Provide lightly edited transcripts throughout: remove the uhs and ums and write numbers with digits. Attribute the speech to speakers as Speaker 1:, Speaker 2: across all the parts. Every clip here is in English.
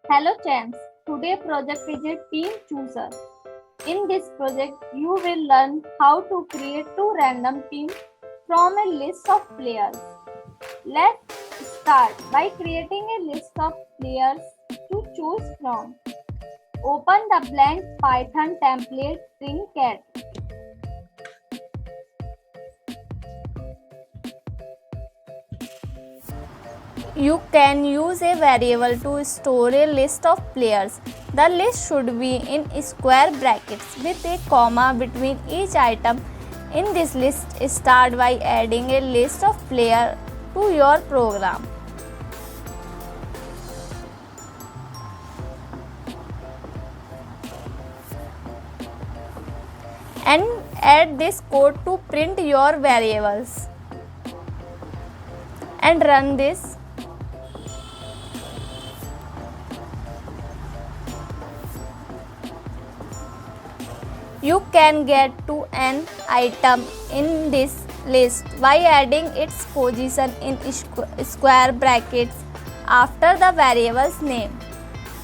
Speaker 1: Hello champs, today project is a team chooser. In this project, you will learn how to create two random teams from a list of players. Let's start by creating a list of players to choose from. Open the blank Python template Trinket.
Speaker 2: You can use a variable to store a list of players. The list should be in square brackets with a comma between each item. In this list, start by adding a list of players to your program. And add this code to print your variables. And run this. You can get to an item in this list by adding its position in square brackets after the variable's name.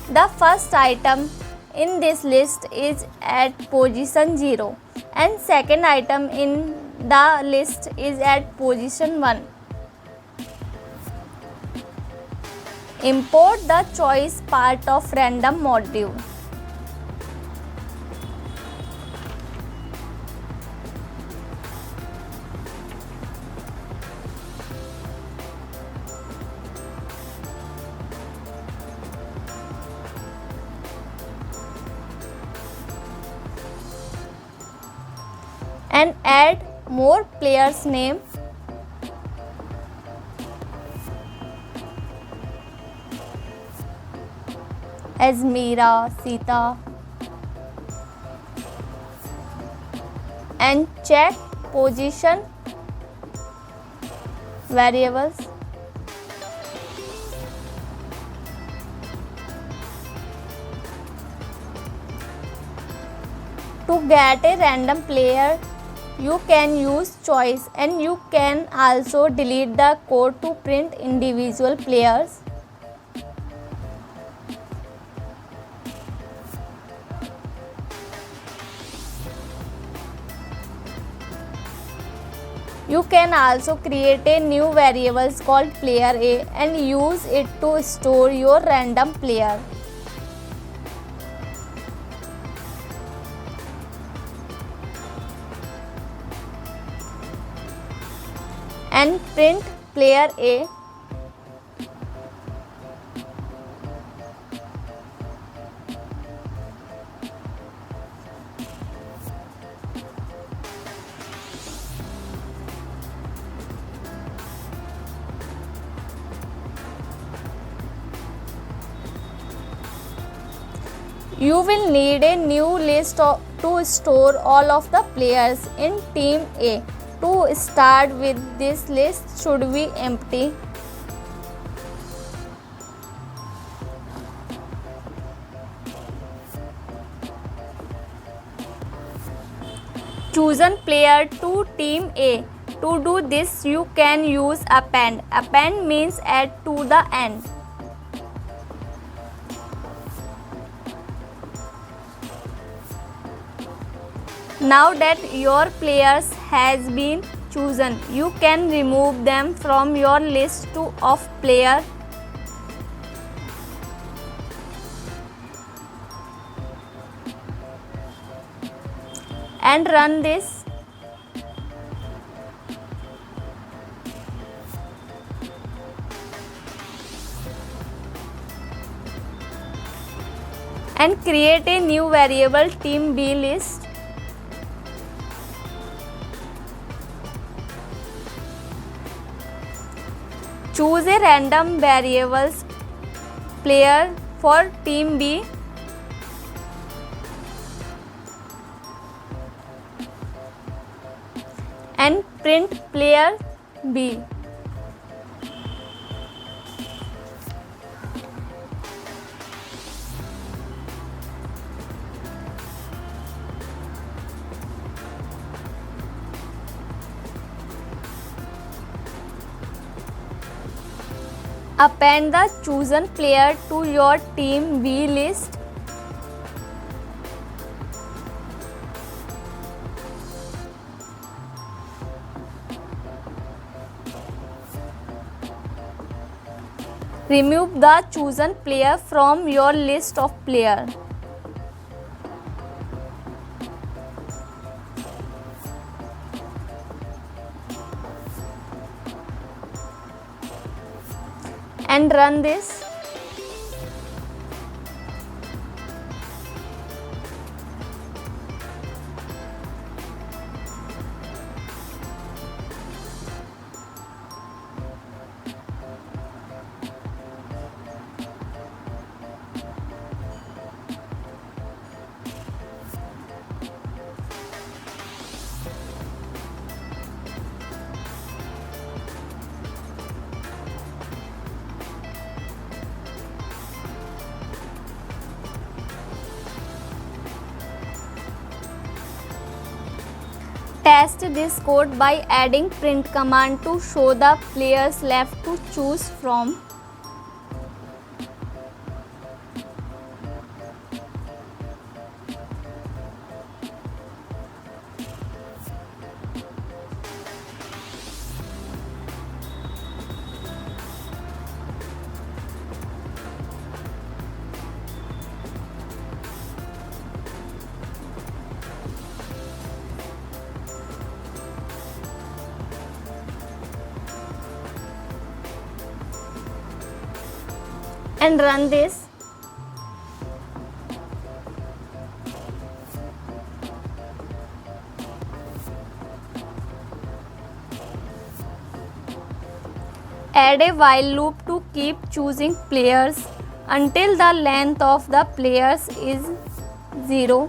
Speaker 2: The first item in this list is at position 0 and second item in the list is at position 1. Import the choice part of random module. And add more players' name as Meera, Sita, and check position variables. To get a random player, you can use choice and you can also delete the code to print individual players. You can also create a new variable called player A and use it to store your random player. And print player A. You will need a new list to store all of the players in team A. To start with, this list should be empty. Chosen player to team A. To do this, you can use append. Append means add to the end. Now that your players has been chosen, you can remove them from your list of player. And run this. And create a new variable team B list. Choose a random variables player for team B. And print player B. Append the chosen player to your team B list. Remove the chosen player from your list of players. And run this. Test this code by adding print command to show the players left to choose from. And run this. Add a while loop to keep choosing players until the length of the players is 0.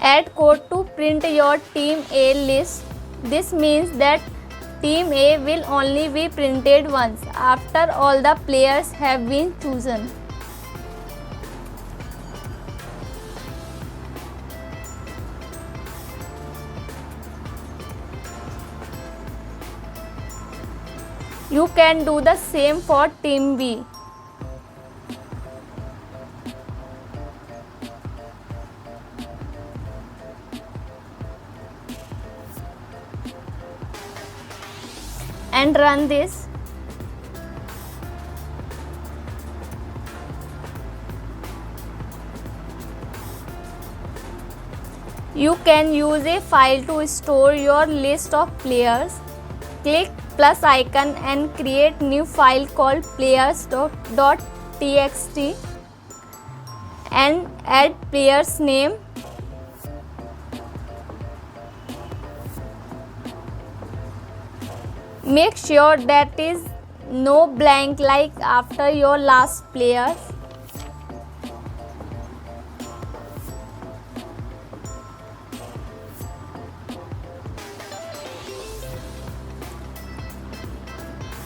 Speaker 2: Add code to print your Team A list. This means that Team A will only be printed once after all the players have been chosen. You can do the same for Team B. And run this. You can use a file to store your list of players. Click plus icon and create new file called players.txt and add player's name. Make sure that is no blank like after your last player.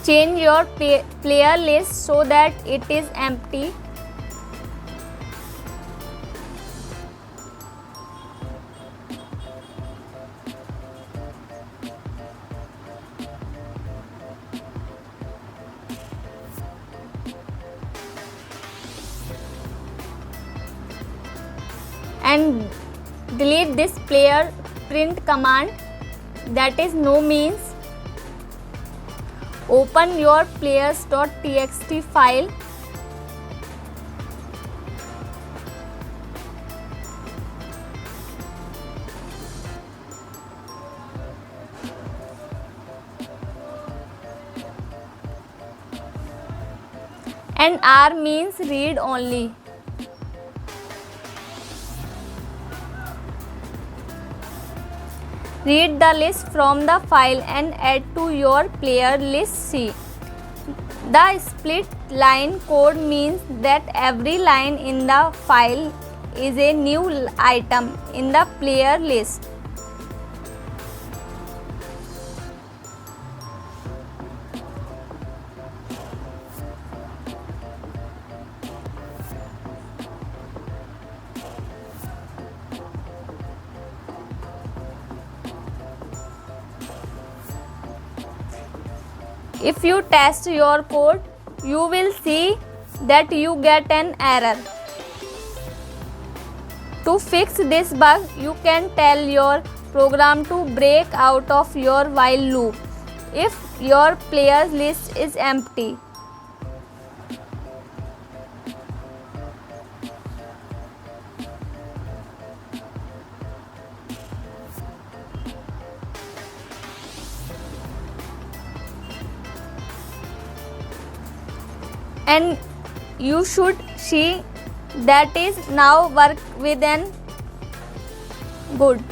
Speaker 2: Change your player list so that it is empty. And delete this player print command, that is no means. Open your players.txt file. And R means read only. Read the list from the file and add to your player list C. The split line code means that every line in the file is a new item in the player list. If you test your code, you will see that you get an error. To fix this bug, you can tell your program to break out of your while loop if your players list is empty. And you should see that is now work within good.